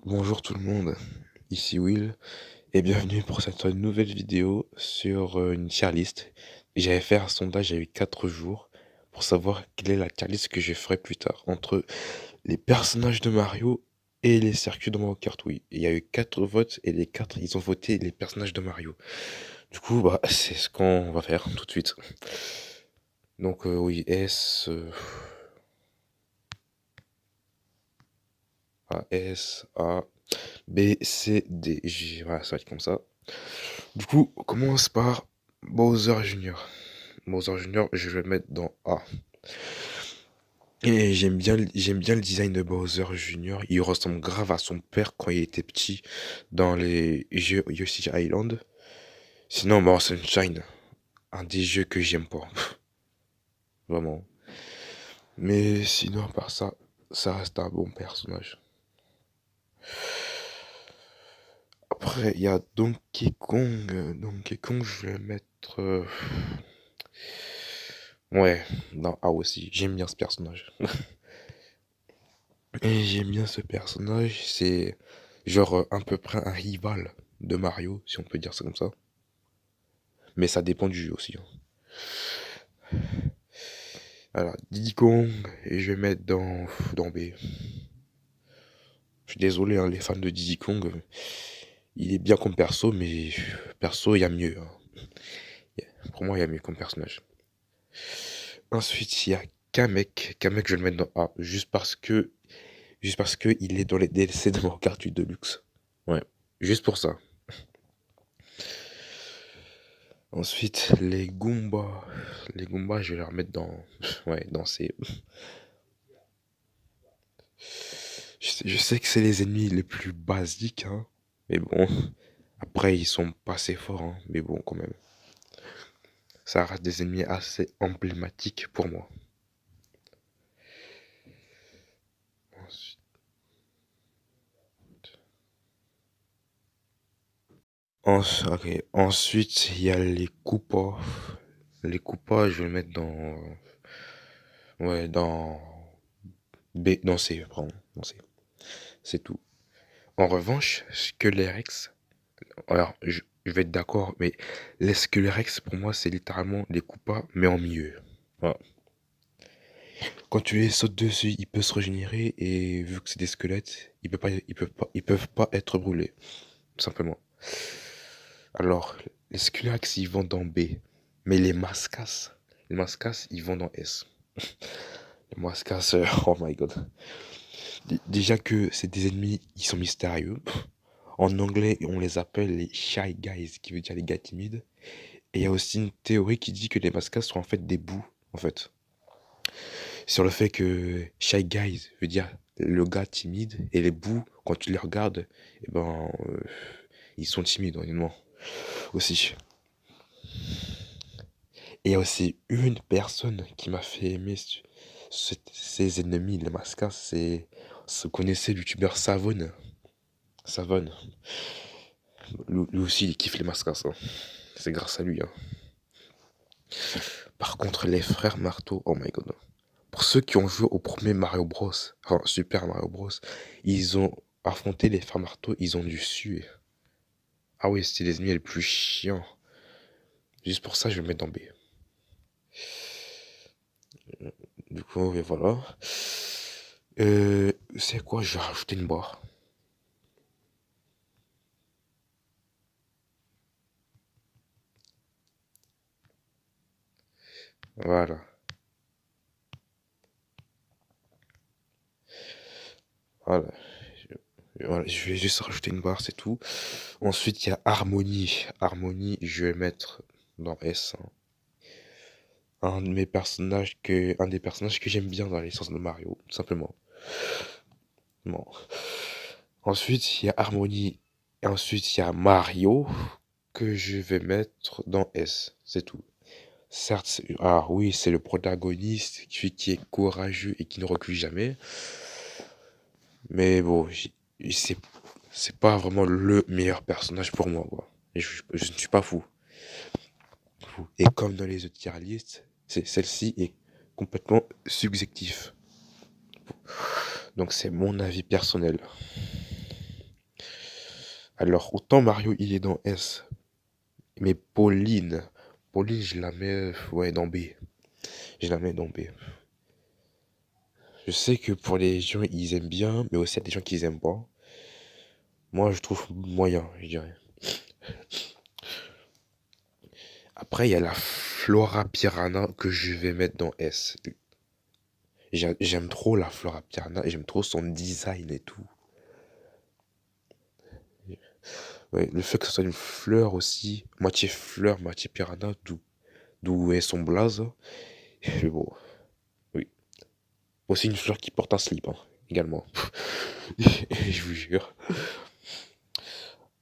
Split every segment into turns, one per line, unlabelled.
Bonjour tout le monde, ici Will et bienvenue pour cette nouvelle vidéo sur une tier list. J'avais fait un sondage il y a eu 4 jours pour savoir quelle est la tier list que je ferai plus tard entre les personnages de Mario et les circuits de Mario Kart Wii. Il y a eu 4 votes et les 4 ils ont voté les personnages de Mario. Du coup, bah, c'est ce qu'on va faire tout de suite. Donc oui, A, B, C, D, J. Voilà, ça va être comme ça. Du coup, on commence par Bowser Junior. Bowser Junior, je vais le mettre dans A. Et j'aime bien le design de Bowser Junior. Il ressemble grave à son père quand il était petit dans les jeux Yoshi Island. Sinon, bon, Sunshine, un des jeux que j'aime pas. Vraiment. Mais sinon, par ça, ça reste un bon personnage. Après, il y a Donkey Kong. Donkey Kong, je vais le mettre. Ouais, dans A aussi. J'aime bien ce personnage. Et j'aime bien ce personnage. C'est genre à peu près un rival de Mario, si on peut dire ça comme ça. Mais ça dépend du jeu aussi, hein. Alors, Diddy Kong, et je vais mettre dans B. Je suis désolé, hein, les fans de Diddy Kong, il est bien comme perso, mais perso, il y a mieux, hein. Pour moi, il y a mieux comme personnage. Ensuite, il y a Kamek. Kamek, je vais le mettre dans A, juste parce que il est dans les DLC de Mario Kart 8 Deluxe. Ouais, juste pour ça. Ensuite, les Goombas. Les Goombas, je vais les remettre dans, ouais, dans ces. Je sais que c'est les ennemis les plus basiques, hein. Mais bon, après, ils sont pas assez forts, hein. Mais bon, quand même. Ça reste des ennemis assez emblématiques pour moi. Ensuite, ok. Ensuite, il y a les Koopas. Les Koopas, je vais les mettre dans. Ouais, dans B. Dans C, pardon. Dans C. C'est tout. En revanche, Skelerex. Alors, je vais être d'accord, mais les Skelerex, pour moi, c'est littéralement les Koopas, mais en milieu. Voilà. Quand tu les sautes dessus, il peut se régénérer, et vu que c'est des squelettes, ils peuvent pas être brûlés, tout simplement. Alors, les Skelerex, ils vont dans B. Mais les Mascas, ils vont dans S. Les Mascas, oh my god. Déjà que c'est des ennemis, ils sont mystérieux. En anglais, on les appelle les Shy Guys, qui veut dire les gars timides. Et il y a aussi une théorie qui dit que les Mascas sont en fait des bouts, en fait. Sur le fait que Shy Guys veut dire le gars timide, et les bouts, quand tu les regardes, eh ben, ils sont timides, honnêtement, aussi. Et il y a aussi une personne qui m'a fait aimer ces ennemis, les Mascas, vous connaissez le youtubeur Savon. Savon. Lui aussi, il kiffe les Mascas, hein. C'est grâce à lui, hein. Par contre, les frères Marteau, oh my god. Pour ceux qui ont joué au premier Mario Bros, enfin Super Mario Bros, ils ont affronté les frères Marteau, ils ont dû suer. Ah oui, c'était les ennemis les plus chiants. Juste pour ça, je vais le mettre dans B. Du coup, et voilà. C'est quoi? Je vais rajouter une barre. Voilà. Voilà. Voilà, je vais juste rajouter une barre, c'est tout. Ensuite, il y a Harmonie. Harmonie, je vais mettre dans S, hein. Un des personnages que j'aime bien dans les licences de Mario, tout simplement. Bon. Ensuite, il y a Harmonie. Et ensuite, il y a Mario que je vais mettre dans S. C'est tout. Certes, ah oui, c'est le protagoniste, celui qui est courageux et qui ne recule jamais. Mais bon, c'est c'est pas vraiment le meilleur personnage pour moi, quoi. Et je ne suis pas fou. Et comme dans les autres tier list, celle-ci est complètement subjectif. Donc c'est mon avis personnel. Alors, autant Mario, il est dans S. Mais Pauline, je la mets, ouais, dans B. Je la mets dans B. Je sais que pour les gens, ils aiment bien, mais aussi il y a des gens qui aiment pas. Moi, je trouve moyen, je dirais. Après, il y a la Flora Piranha que je vais mettre dans S. J'aime trop la Flora Piranha et j'aime trop son design et tout. Ouais, le fait que ce soit une fleur aussi, moitié fleur, moitié piranha, d'où est son blaze. Mais bon, oui. Aussi une fleur qui porte un slip, hein, également. Je vous jure.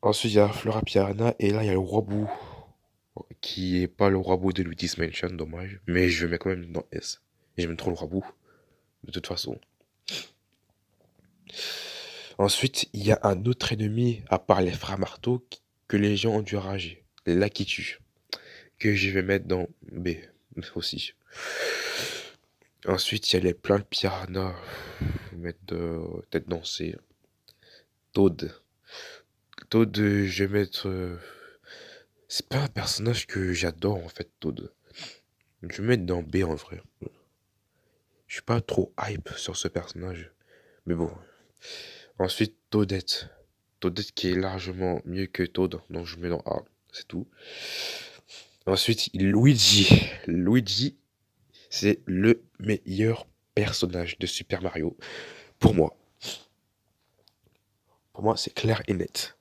Ensuite, il y a Flora Piranha et là, il y a le roi Bou, qui est pas le roi Bou de Luigi's Mansion, dommage. Mais je le mets quand même dans S. J'aime trop le roi Bou, de toute façon. Ensuite, il y a un autre ennemi, à part les frères marteaux, que les gens ont dû rager. Les Lakitu, que je vais mettre dans B, aussi. Ensuite, il y a les plantes piranha. Je vais mettre tête dans C. Toad. Toad, je vais mettre. C'est pas un personnage que j'adore en fait, Toad. Je vais mettre dans B en vrai. Je suis pas trop hype sur ce personnage. Mais bon. Ensuite, Toadette. Toadette qui est largement mieux que Toad. Donc je mets dans A. C'est tout. Ensuite, Luigi. Luigi, c'est le meilleur personnage de Super Mario. Pour moi. Pour moi, c'est clair et net.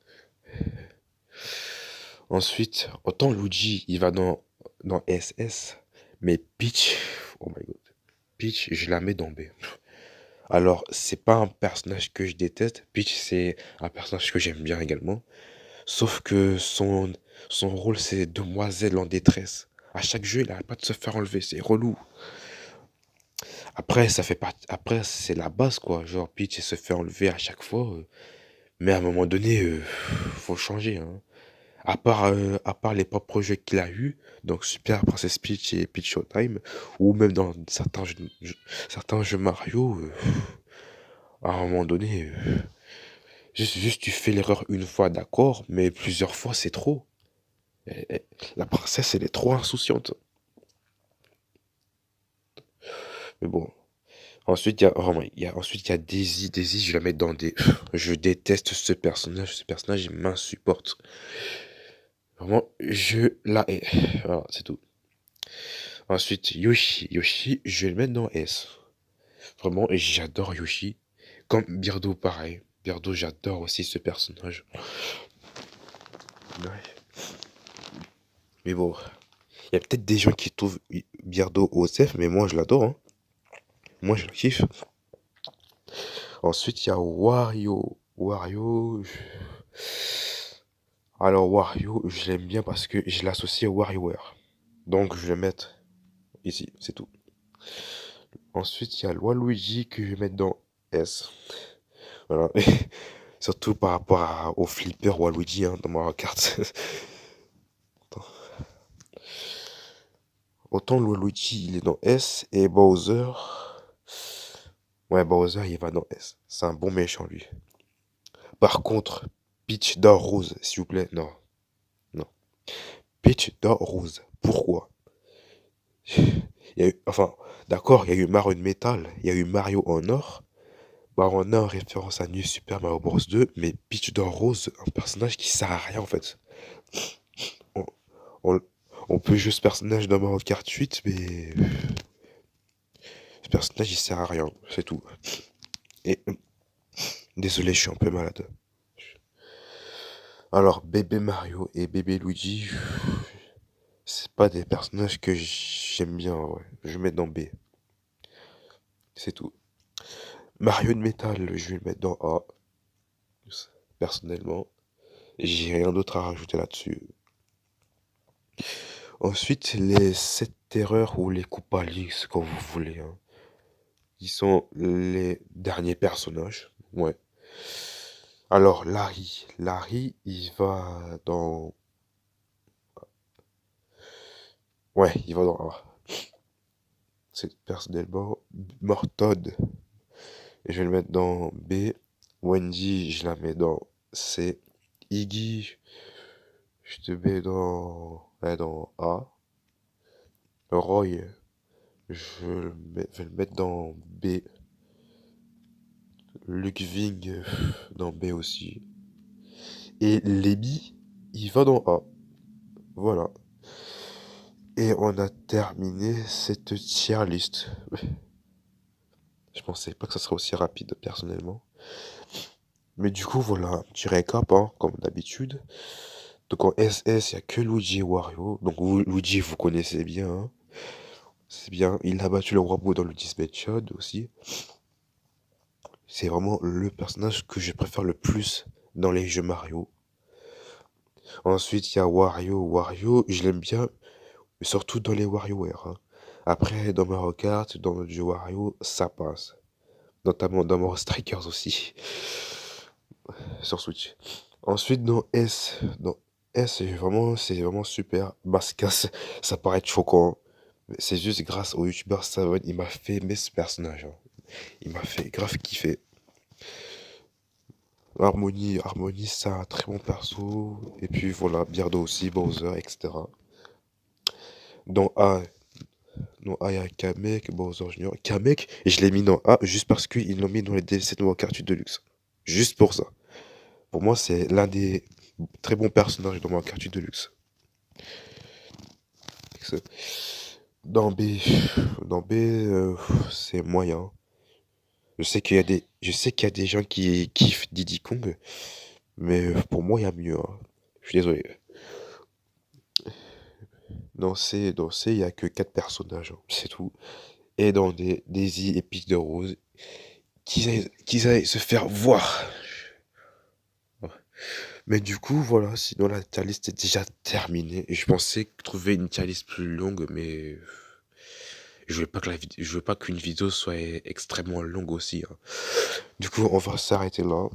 Ensuite, autant Luigi, il va dans SS, mais Peach, oh my god. Peach, je la mets dans B. Alors, c'est pas un personnage que je déteste. Peach, c'est un personnage que j'aime bien également. Sauf que son rôle, c'est demoiselle en détresse. À chaque jeu, il arrête pas de se faire enlever. C'est relou. Après, ça fait pas. Après, c'est la base, quoi. Genre, Peach, elle se fait enlever à chaque fois. Mais à un moment donné, faut changer, hein. À part les propres jeux qu'il a eu, donc Super Princess Peach et Peach Showtime, ou même dans certains jeux Mario, à un moment donné, juste tu fais l'erreur une fois, d'accord, mais plusieurs fois c'est trop. La princesse, elle est trop insouciante. Mais bon. Ensuite, il y a Daisy. Daisy, je la mets dans des. Je déteste ce personnage. Ce personnage, il m'insupporte. Vraiment, je la hais. Voilà, c'est tout. Ensuite, Yoshi. Yoshi, je vais le mettre dans S. Vraiment, et j'adore Yoshi. Comme Birdo, pareil. Birdo, j'adore aussi ce personnage. Ouais. Mais bon, il y a peut-être des gens qui trouvent Birdo OSF, mais moi je l'adore, hein. Moi je le kiffe. Ensuite, il y a Wario. Alors, Wario, je l'aime bien parce que je l'associe à WarioWare. Donc, je vais le mettre ici, c'est tout. Ensuite, il y a Waluigi que je vais mettre dans S. Voilà. Surtout par rapport au flipper Waluigi, hein, dans Mario Kart. Autant Waluigi, il est dans S, et Bowser. Ouais, Bowser, il va dans S. C'est un bon méchant, lui. Par contre, Peach dans Rose, s'il vous plaît. Non, non. Peach dans Rose. Pourquoi? Enfin, d'accord, il y a eu Mario de métal, il y a eu Mario en or. Mario en or, référence à New Super Mario Bros 2, mais Peach dans Rose, un personnage qui sert à rien en fait. On, on- on peut jouer ce personnage dans Mario Kart 8, mais ce personnage il sert à rien, c'est tout. Et désolé, je suis un peu malade. Alors, bébé Mario et bébé Luigi, c'est pas des personnages que j'aime bien, ouais. Je mets dans B, c'est tout. Mario de métal, je vais le mettre dans A, personnellement. J'ai rien d'autre à rajouter là-dessus. Ensuite, les 7 terreurs ou les Koopalings, quand vous voulez, hein. Ils sont les derniers personnages. Ouais. Alors, Larry. Larry, il va dans. Ouais, il va dans A. C'est personnellement Mortod. Je vais le mettre dans B. Wendy, je la mets dans C. Iggy, je te mets dans A. Roy, je vais le mettre dans B. Ludwig, dans B aussi. Et Lébi, il va dans A. Voilà. Et on a terminé cette tier list. Je pensais pas que ça serait aussi rapide, personnellement. Mais du coup, voilà, un petit récap, hein, comme d'habitude. Donc en SS, il n'y a que Luigi et Wario. Donc Luigi, vous connaissez bien, hein. C'est bien, il a battu le roi Bo dans le Disney Chad aussi. C'est vraiment le personnage que je préfère le plus dans les jeux Mario. Ensuite, il y a Wario. Wario, je l'aime bien, mais surtout dans les WarioWare, hein. Après, dans Mario Kart, dans le jeu Wario, ça passe. Notamment dans Mario Strikers aussi, sur Switch. Ensuite, dans S, c'est vraiment super. Mascas, ça paraît choquant, hein. Mais c'est juste grâce au youtubeur Savon, il m'a fait aimer ce personnage, hein. Il m'a fait grave kiffer. Harmony, c'est un très bon perso. Et puis voilà, Beardo aussi, Bowser, etc. Dans A, il y a Kamek, Bowser Junior. Kamek, je l'ai mis dans A juste parce qu'ils l'ont mis dans les DLC de Mario Kart Deluxe. Juste pour ça. Pour moi, c'est l'un des très bons personnages dans Mario Kart Deluxe. Dans B, c'est moyen. Je sais qu'il y a des gens qui kiffent Diddy Kong, mais pour moi, il y a mieux, hein. Je suis désolé. Dans C, il y a que 4 personnages, hein, c'est tout. Et dans Daisy et Peach de Rose, qu'ils aillent se faire voir. Ouais. Mais du coup, voilà, sinon la tier list est déjà terminée. Et je pensais trouver une tier list plus longue, mais je veux pas qu'une vidéo soit extrêmement longue aussi, hein. Du coup, on va s'arrêter là.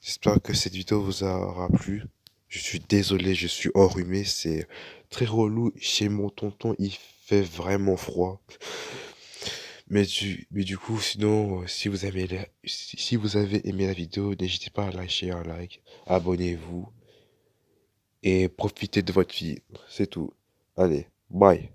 J'espère que cette vidéo vous aura plu. Je suis désolé, je suis enrhumé, c'est très relou. Chez mon tonton, il fait vraiment froid. Mais du coup, sinon, si vous avez aimé la vidéo, n'hésitez pas à lâcher un like, abonnez-vous et profitez de votre vie. C'est tout. Allez, bye.